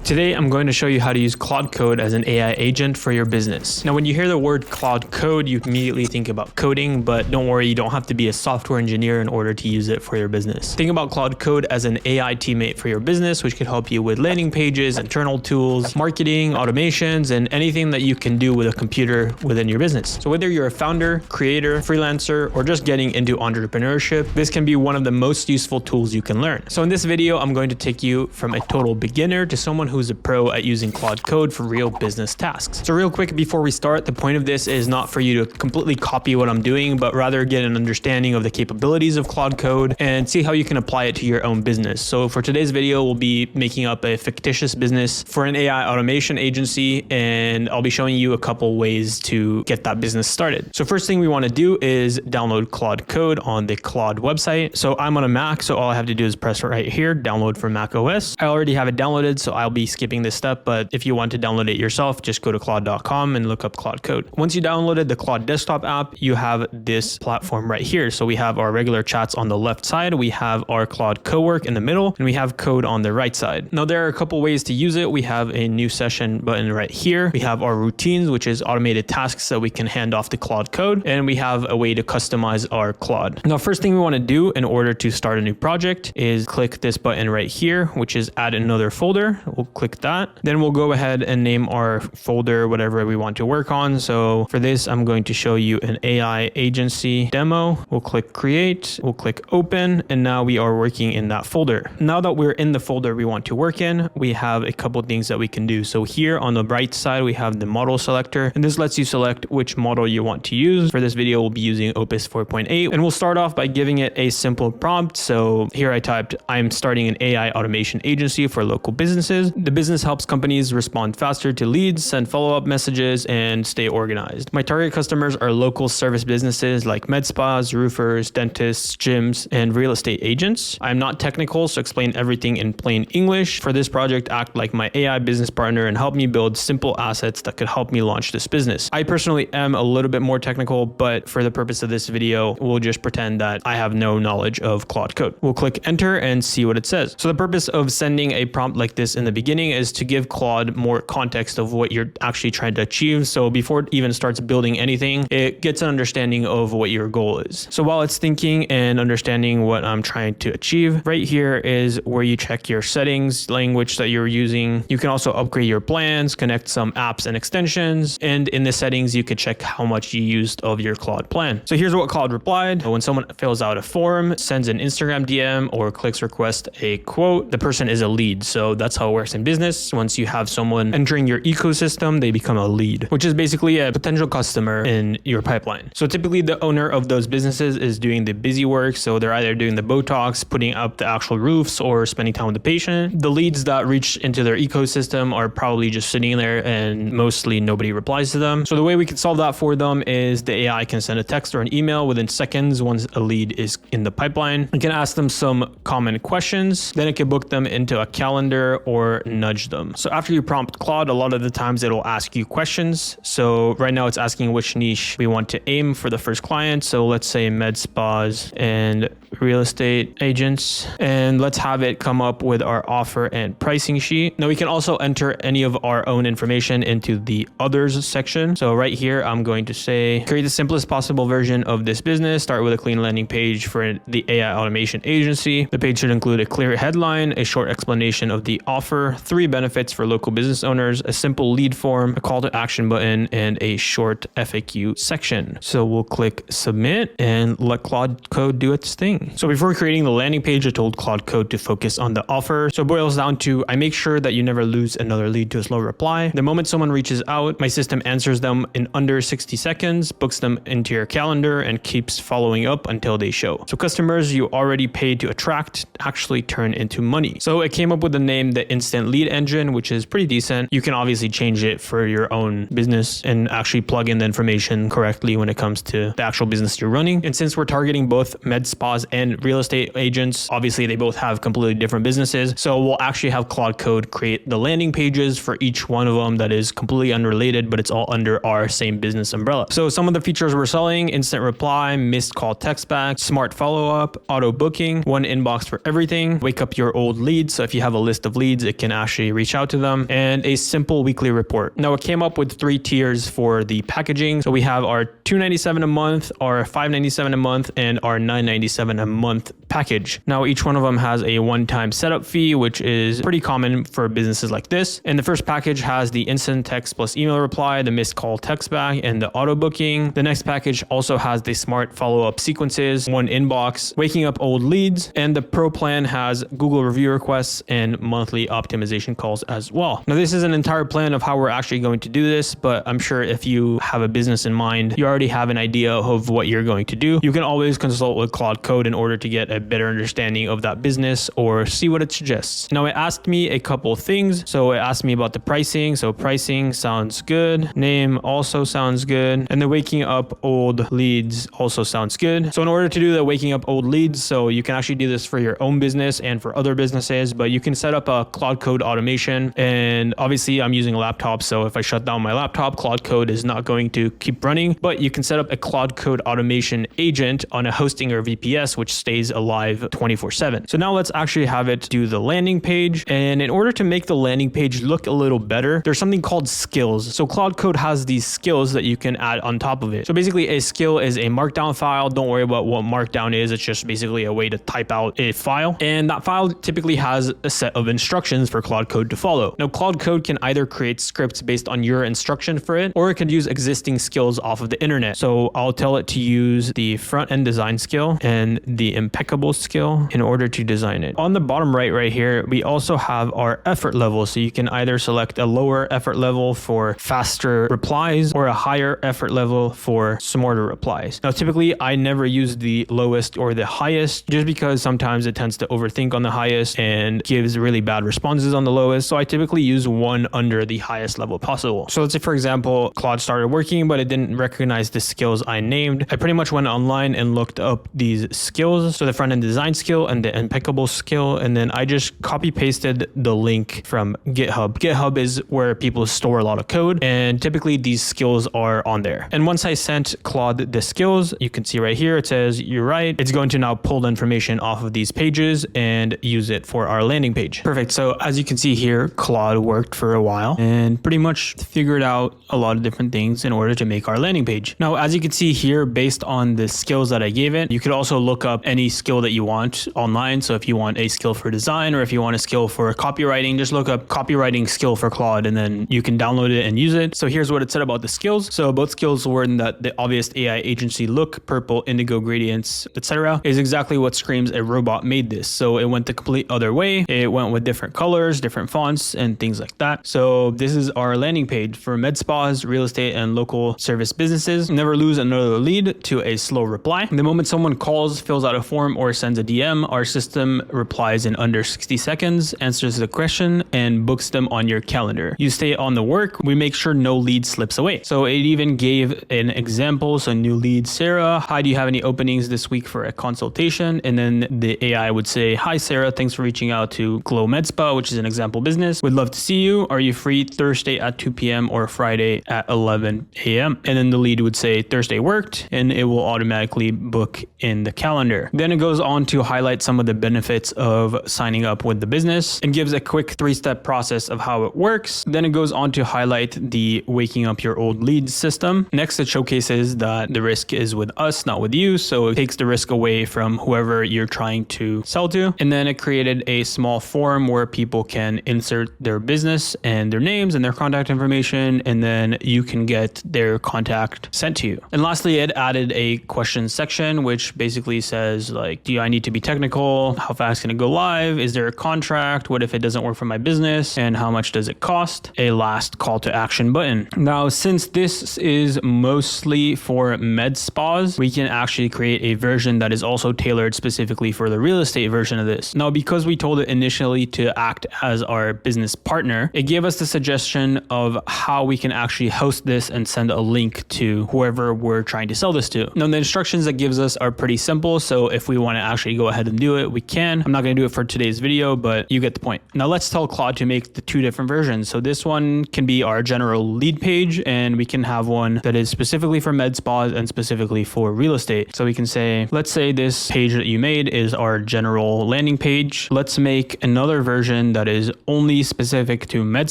Today, I'm going to show you how to use Claude Code as an AI agent for your business. Now, when you hear the word Claude Code, you immediately think about coding, but don't worry, you don't have to be a software engineer in order to use it for your business. Think about Claude Code as an AI teammate for your business, which could help you with landing pages, internal tools, marketing, automations, and anything that you can do with a computer within your business. So whether you're a founder, creator, freelancer, or just getting into entrepreneurship, this can be one of the most useful tools you can learn. So in this video, I'm going to take you from a total beginner to someone who's a pro at using Claude Code for real business tasks. So real quick before we start, the point of this is not for you to completely copy what I'm doing, but rather get an understanding of the capabilities of Claude Code and see how you can apply it to your own business. So for today's video, we'll be making up a fictitious business for an AI automation agency, and I'll be showing you a couple ways to get that business started. So first thing we want to do is download Claude Code on the Claude website. So I'm on a Mac, so all I have to do is press right here, download for Mac OS. I already have it downloaded, so I'll be skipping this step, but if you want to download it yourself, just go to claude.com and look up Claude Code. Once you downloaded the Claude desktop app, you have this platform right here. So we have our regular chats on the left side, we have our Claude Cowork in the middle, and we have code on the right side. Now there are a couple ways to use it. We have a new session button right here. We have our routines, which is automated tasks that we can hand off to Claude Code, and we have a way to customize our Claude. Now first thing we want to do in order to start a new project is click this button right here, which is add another folder. We'll click that. Then we'll go ahead and name our folder whatever we want to work on. So for this, I'm going to show you an AI agency demo. We'll click create, we'll click open, and now we are working in that folder. Now that we're in the folder we want to work in, we have a couple things that we can do. So here on the right side, we have the model selector, and this lets you select which model you want to use. For this video, we'll be using Opus 4.8, and we'll start off by giving it a simple prompt. So here I typed, I'm starting an AI automation agency for local businesses. The business helps companies respond faster to leads, send follow-up messages, and stay organized. My target customers are local service businesses like med spas, roofers, dentists, gyms, and real estate agents. I'm not technical, so explain everything in plain English. For this project, act like my AI business partner and help me build simple assets that could help me launch this business. I personally am a little bit more technical, but for the purpose of this video, we'll just pretend that I have no knowledge of Claude Code. We'll click enter and see what it says. So the purpose of sending a prompt like this in the beginning is to give Claude more context of what you're actually trying to achieve. So before it even starts building anything, it gets an understanding of what your goal is. So while it's thinking and understanding what I'm trying to achieve, right here is where you check your settings, language that you're using. You can also upgrade your plans, connect some apps and extensions. And in the settings, you could check how much you used of your Claude plan. So here's what Claude replied. When someone fills out a form, sends an Instagram DM, or clicks request a quote, the person is a lead. So that's how it works in business. Once you have someone entering your ecosystem, they become a lead, which is basically a potential customer in your pipeline. So typically the owner of those businesses is doing the busy work. So they're either doing the Botox, putting up the actual roofs, or spending time with the patient. The leads that reach into their ecosystem are probably just sitting there and mostly nobody replies to them. So the way we can solve that for them is the AI can send a text or an email within seconds once a lead is in the pipeline. It can ask them some common questions. Then it can book them into a calendar or nudge them. So after you prompt Claude, a lot of the times it'll ask you questions. So right now it's asking which niche we want to aim for the first client. So let's say med spas and real estate agents, and let's have it come up with our offer and pricing sheet. Now we can also enter any of our own information into the others section. So right here, I'm going to say, create the simplest possible version of this business. Start with a clean landing page for the AI automation agency. The page should include a clear headline, a short explanation of the offer, 3 benefits for local business owners, a simple lead form, a call to action button, and a short FAQ section. So we'll click submit and let Claude Code do its thing. So before creating the landing page, I told Claude Code to focus on the offer. So it boils down to, I make sure that you never lose another lead to a slow reply. The moment someone reaches out, my system answers them in under 60 seconds, books them into your calendar, and keeps following up until they show. So customers you already paid to attract actually turn into money. So it came up with the name, the Instant Lead Engine, which is pretty decent. You can obviously change it for your own business and actually plug in the information correctly when it comes to the actual business you're running. And since we're targeting both med spas and real estate agents, obviously they both have completely different businesses. So we'll actually have Claude Code create the landing pages for each one of them that is completely unrelated, but it's all under our same business umbrella. So some of the features we're selling: instant reply, missed call text back, smart follow-up, auto booking, one inbox for everything, wake up your old leads. So if you have a list of leads, it can actually reach out to them, and a simple weekly report. Now it came up with 3 tiers for the packaging. So we have our $297 a month, our $597 a month, and our $997 a month package. Now each one of them has a one-time setup fee, which is pretty common for businesses like this. And the first package has the instant text plus email reply, the missed call text back, and the auto booking. The next package also has the smart follow-up sequences, one inbox, waking up old leads, and the pro plan has Google review requests and monthly optimization calls as well. Now this is an entire plan of how we're actually going to do this, but I'm sure if you have a business in mind, you already have an idea of what you're going to do. You can always consult with Claude Code in order to get a better understanding of that business or see what it suggests. Now it asked me a couple of things. So it asked me about the pricing. So pricing sounds good. Name also sounds good. And the waking up old leads also sounds good. So in order to do the waking up old leads, so you can actually do this for your own business and for other businesses, but you can set up a Claude Code automation. And obviously I'm using a laptop. So if I shut down my laptop, Claude Code is not going to keep running, but you can set up a Claude Code automation agent on a hosting or VPS, which stays alive 24/7. So now let's actually have it do the landing page. And in order to make the landing page look a little better, there's something called skills. So Claude Code has these skills that you can add on top of it. So basically a skill is a markdown file. Don't worry about what markdown is. It's just basically a way to type out a file. And that file typically has a set of instructions for Claude Code to follow. Now Claude Code can either create scripts based on your instruction for it, or it could use existing skills off of the internet. So I'll tell it to use the front end design skill and the impeccable skill in order to design it. On the bottom right here, we also have our effort level. So you can either select a lower effort level for faster replies or a higher effort level for smarter replies. Now, typically I never use the lowest or the highest just because sometimes it tends to overthink on the highest and gives really bad responses on the lowest. So I typically use one under the highest level possible. So let's say, for example, Claude started working, but it didn't recognize the skills I named. I pretty much went online and looked up these skills. So the front end design skill and the impeccable skill. And then I just copy pasted the link from GitHub. GitHub is where people store a lot of code, and typically these skills are on there. And once I sent Claude the skills, you can see right here, it says, you're right. It's going to now pull the information off of these pages and use it for our landing page. Perfect. So as you can see here, Claude worked for a while and pretty much figured out a lot of different things in order to make our landing page. Now, as you can see here, based on the skills that I gave it, you could also look up any skill that you want online. So if you want a skill for design, or if you want a skill for copywriting, just look up copywriting skill for Claude and then you can download it and use it. So here's what it said about the skills. So both skills were in that the obvious AI agency look, purple, indigo gradients, etc. is exactly what screams a robot made this. So it went the complete other way. It went with different colors, different fonts, and things like that. So this is our landing page for med spas, real estate, and local service businesses. Never lose another lead to a slow reply. The moment someone calls, fills out a form, or sends a DM, our system replies in under 60 seconds, answers the question, and books them on your calendar. You stay on the work, we make sure no lead slips away. So it even gave an example. So new lead, Sarah. Hi, do you have any openings this week for a consultation? And then the AI would say, hi, Sarah, thanks for reaching out to Glow Med Spa, which is an example business. Would love to see you. Are you free Thursday at 2 p.m. or Friday at 11 a.m.? And then the lead would say Thursday worked, and it will automatically book in the calendar. Then it goes on to highlight some of the benefits of signing up with the business and gives a quick 3-step process of how it works. Then it goes on to highlight the waking up your old leads system. Next, it showcases that the risk is with us, not with you. So it takes the risk away from whoever you're trying to sell to. And then it created a small form where people can insert their business and their names and their contact information, and then you can get their contact sent to you. And lastly, it added a question section, which basically says like, do I need to be technical? How fast can it go live? Is there a contract? What if it doesn't work for my business? And how much does it cost? A last call to action button. Now, since this is mostly for med spas, we can actually create a version that is also tailored specifically for the real estate version of this. Now, because we told it initially to act as our business partner, it gave us the suggestion of how we can actually host this and send a link to whoever we're trying to sell this to. Now, the instructions that gives us are pretty simple. So if we want to actually go ahead and do it, we can. I'm not going to do it for today's video, but you get the point. Now let's tell Claude to make the 2 different versions. So this one can be our general lead page, and we can have one that is specifically for med spas and specifically for real estate. So we can say, let's say this page that you made is our general landing page. Let's make another version that that is only specific to med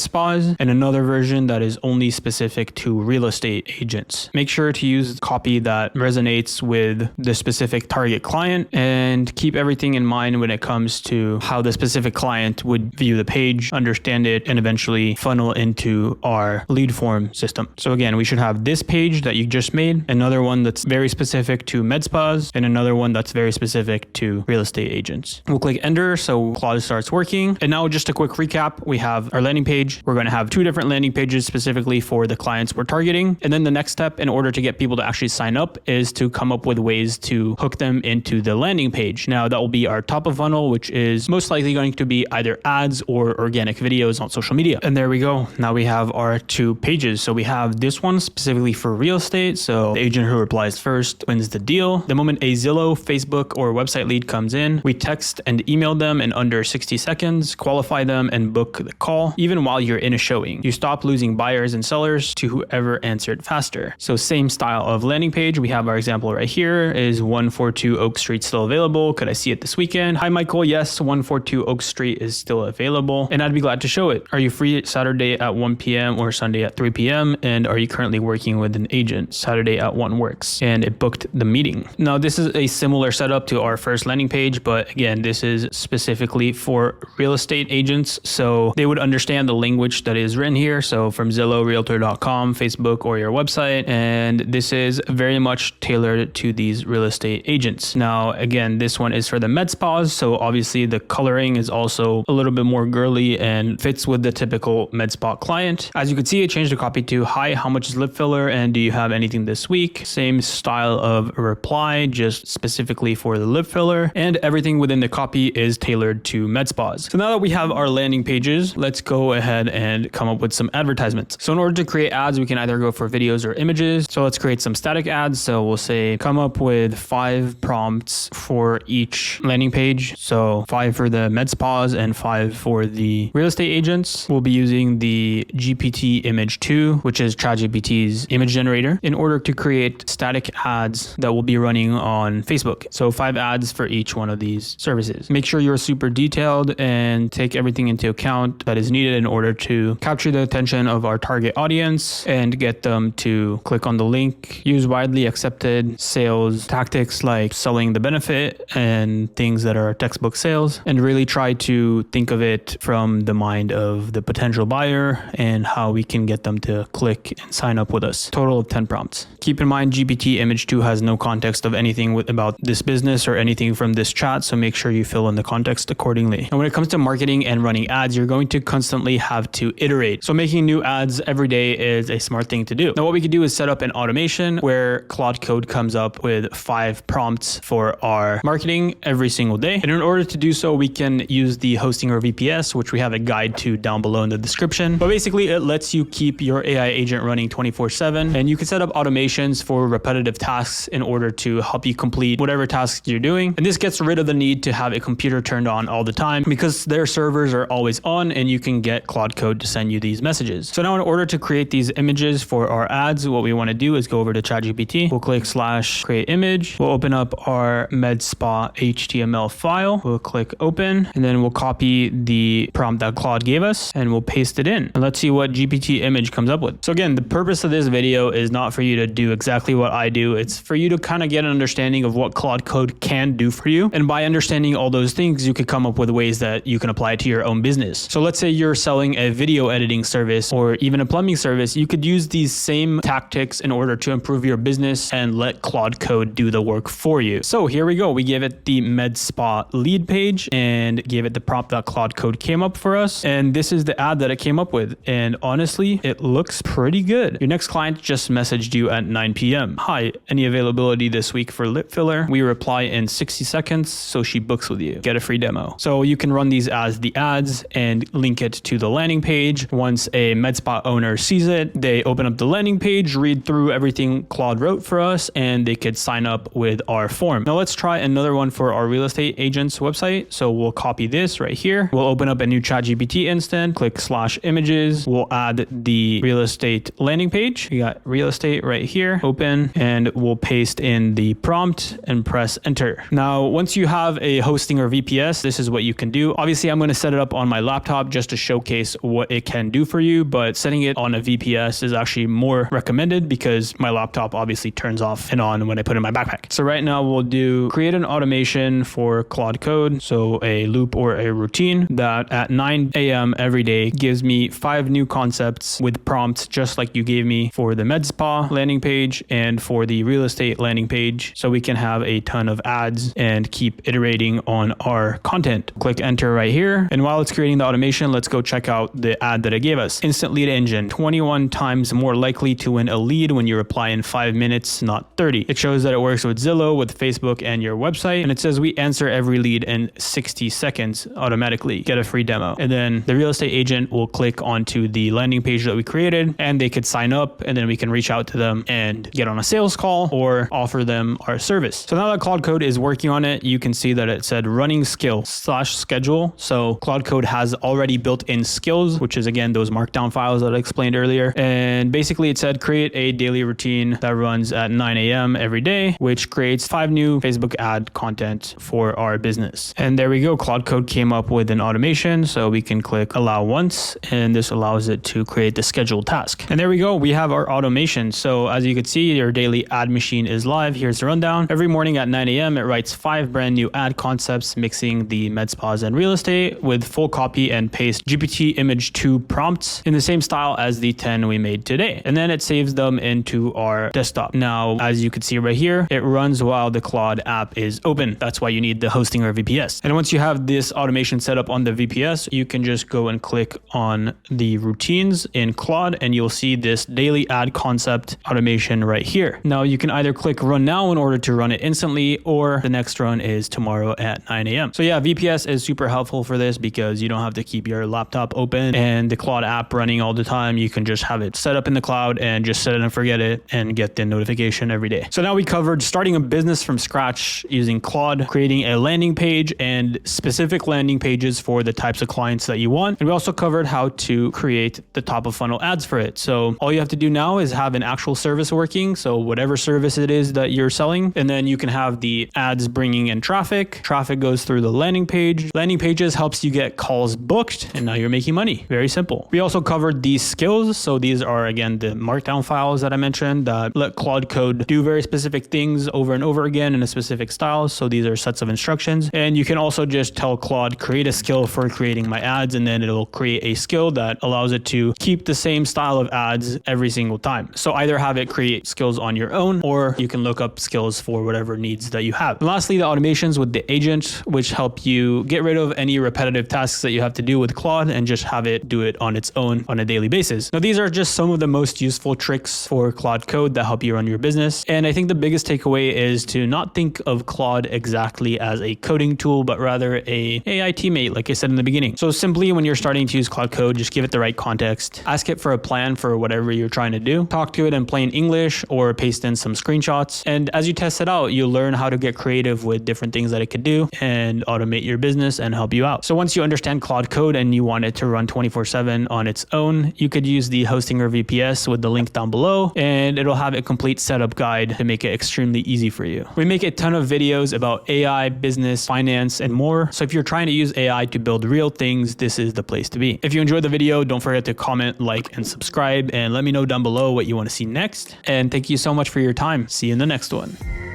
spas and another version that is only specific to real estate agents. Make sure to use copy that resonates with the specific target client and keep everything in mind when it comes to how the specific client would view the page, understand it, and eventually funnel into our lead form system. So again, we should have this page that you just made, another one that's very specific to med spas, and another one that's very specific to real estate agents. We'll click enter so Claude starts working. And now just a quick recap, we have our landing page. We're going to have 2 different landing pages specifically for the clients we're targeting. And then the next step in order to get people to actually sign up is to come up with ways to hook them into the landing page. Now that will be our top of funnel, which is most likely going to be either ads or organic videos on social media. And there we go. Now we have our 2 pages. So we have this one specifically for real estate. So the agent who replies first wins the deal. The moment a Zillow, Facebook, or website lead comes in, we text and email them in under 60 seconds, qualify them, and book the call, even while you're in a showing. You stop losing buyers and sellers to whoever answered faster. So same style of landing page. We have our example right here. Is 142 Oak Street still available? Could I see it this weekend? Hi, Michael. Yes, 142 Oak Street is still available, and I'd be glad to show it. Are you free Saturday at 1 p.m. or Sunday at 3 p.m.? And are you currently working with an agent? Saturday at 1 works. And it booked the meeting. Now, this is a similar setup to our first landing page, but again, this is specifically for real estate agents. So they would understand the language that is written here. So from Zillow, Realtor.com, Facebook, or your website. And this is very much tailored to these real estate agents. Now, again, this one is for the med spas. So obviously the coloring is also a little bit more girly and fits with the typical med spa client. As you can see, I changed the copy to, hi, how much is lip filler? And do you have anything this week? Same style of reply, just specifically for the lip filler. And everything within the copy is tailored to med spas. So now that we have our landing pages, let's go ahead and come up with some advertisements. So in order to create ads, we can either go for videos or images. So let's create some static ads. So we'll say, come up with 5 prompts for each landing page. So 5 for the med spas and 5 for the real estate agents. We'll be using the GPT image 2, which is ChatGPT's image generator, in order to create static ads that will be running on Facebook. So 5 ads for each one of these services. Make sure you're super detailed and take everything into account that is needed in order to capture the attention of our target audience and get them to click on the link. Use widely accepted sales tactics like selling the benefit and things that are textbook sales, and really try to think of it from the mind of the potential buyer and how we can get them to click and sign up with us. Total of 10 prompts. Keep in mind, GPT image 2 has no context of anything about this business or anything from this chat, so make sure you fill in the context accordingly. And when it comes to marketing and running ads, you're going to constantly have to iterate. So making new ads every day is a smart thing to do. Now, what we could do is set up an automation where Claude Code comes up with 5 prompts for our marketing every single day. And in order to do so, we can use the hosting or VPS, which we have a guide to down below in the description. But basically, it lets you keep your AI agent running 24/7, and you can set up automations for repetitive tasks in order to help you complete whatever tasks you're doing. And this gets rid of the need to have a computer turned on all the time because their servers are always on, and you can get Claude Code to send you these messages. So now in order to create these images for our ads, what we want to do is go over to ChatGPT. We'll click /create image. We'll open up our med spa HTML file. We'll click open, and then we'll copy the prompt that Claude gave us and we'll paste it in. And let's see what GPT image comes up with. So again, the purpose of this video is not for you to do exactly what I do. It's for you to kind of get an understanding of what Claude Code can do for you. And by understanding all those things, you could come up with ways that you can apply it to your own business. So let's say you're selling a video editing service or even a plumbing service. You could use these same tactics in order to improve your business and let Claude Code do the work for you. So here we go. We gave it the med spa lead page and gave it the prompt that Claude Code came up for us. And this is the ad that it came up with. And honestly, it looks pretty good. Your next client just messaged you at 9 p.m. Hi, any availability this week for lip filler? We reply in 60 seconds, so she books with you. Get a free demo. So you can run these as the ads and link it to the landing page. Once a med spa owner sees it, they open up the landing page, read through everything Claude wrote for us, and they could sign up with our form. Now let's try another one for our real estate agent's website. So we'll copy this right here. We'll open up a new ChatGPT instance, click /images. We'll add the real estate landing page. We got real estate right here, open, and we'll paste in the prompt and press enter. Now, once you have a hosting or VPS, this is what you can do. Obviously, I'm going to set it up on my laptop just to showcase what it can do for you, but setting it on a VPS is actually more recommended because my laptop obviously turns off and on when I put it in my backpack. So right now we'll do create an automation for Claude Code. So a loop or a routine that at 9 a.m. every day gives me 5 new concepts with prompts, just like you gave me for the med spa landing page and for the real estate landing page. So we can have a ton of ads and keep iterating on our content. Click enter right here. And while it's creating the automation, let's go check out the ad that it gave us. Instant lead engine, 21 times more likely to win a lead when you reply in 5 minutes, not 30. It shows that it works with Zillow, with Facebook, and your website. And it says we answer every lead in 60 seconds automatically. Get a free demo. And then the real estate agent will click onto the landing page that we created and they could sign up, and then we can reach out to them and get on a sales call or offer them our service. So now that Claude Code is working on it, you can see that it said running skill / schedule. So Claude Code has already built in skills, which is again those markdown files that I explained earlier. And basically it said create a daily routine that runs at 9 a.m. every day, which creates 5 new Facebook ad content for our business. And there we go. Claude Code came up with an automation. So we can click allow once, and this allows it to create the scheduled task. And there we go. We have our automation. So as you can see, your daily ad machine is live. Here's the rundown. Every morning at 9 a.m. it writes 5 brand new ad concepts mixing the med spas and real estate with full copy and paste GPT image 2 prompts in the same style as the 10 we made today. And then it saves them into our desktop. Now, as you can see right here, it runs while the Claude app is open. That's why you need the hosting or VPS. And once you have this automation set up on the VPS, you can just go and click on the routines in Claude and you'll see this daily ad concept automation right here. Now you can either click run now in order to run it instantly, or the next run is tomorrow at 9 a.m. So yeah, VPS is super helpful for this because you don't have to keep your laptop open and the Claude app running all the time. You can just have it set up in the cloud and just set it and forget it and get the notification every day. So now we covered starting a business from scratch using Claude, creating a landing page and specific landing pages for the types of clients that you want. And we also covered how to create the top of funnel ads for it. So all you have to do now is have an actual service working. So whatever service it is that you're selling, and then you can have the ads bringing in traffic. Traffic goes through the landing page. Landing pages helps you get calls booked, and now you're making money. Very simple. We also covered these skills. So these are again the markdown files that I mentioned that let Claude Code do very specific things over and over again in a specific style. So these are sets of instructions. And you can also just tell Claude, create a skill for creating my ads, and then it'll create a skill that allows it to keep the same style of ads every single time. So either have it create skills on your own, or you can look up skills for whatever needs that you have. And lastly, the automations with the agent, which help you get rid of any repetitive tasks that you have to do with Claude and just have it do it on its own on a daily basis. Now, these are just some of the most useful tricks for Claude Code that help you run your business. And I think the biggest takeaway is to not think of Claude exactly as a coding tool, but rather a AI teammate, like I said in the beginning. So simply when you're starting to use Claude Code, just give it the right context, ask it for a plan for whatever you're trying to do, talk to it in plain English or paste in some screenshots. And as you test it out, you'll learn how to get creative with different things that it could do and automate your business and help you out. So once you understand Claude Code and you want it to run 24/7 on its own, you could use the hosting or VPS with the link down below, and it'll have a complete setup guide to make it extremely easy for you. We make a ton of videos about AI, business, finance, and more. So if you're trying to use AI to build real things, this is the place to be. If you enjoyed the video, don't forget to comment, like, and subscribe, and let me know down below what you want to see next. And thank you so much for your time. See you in the next one.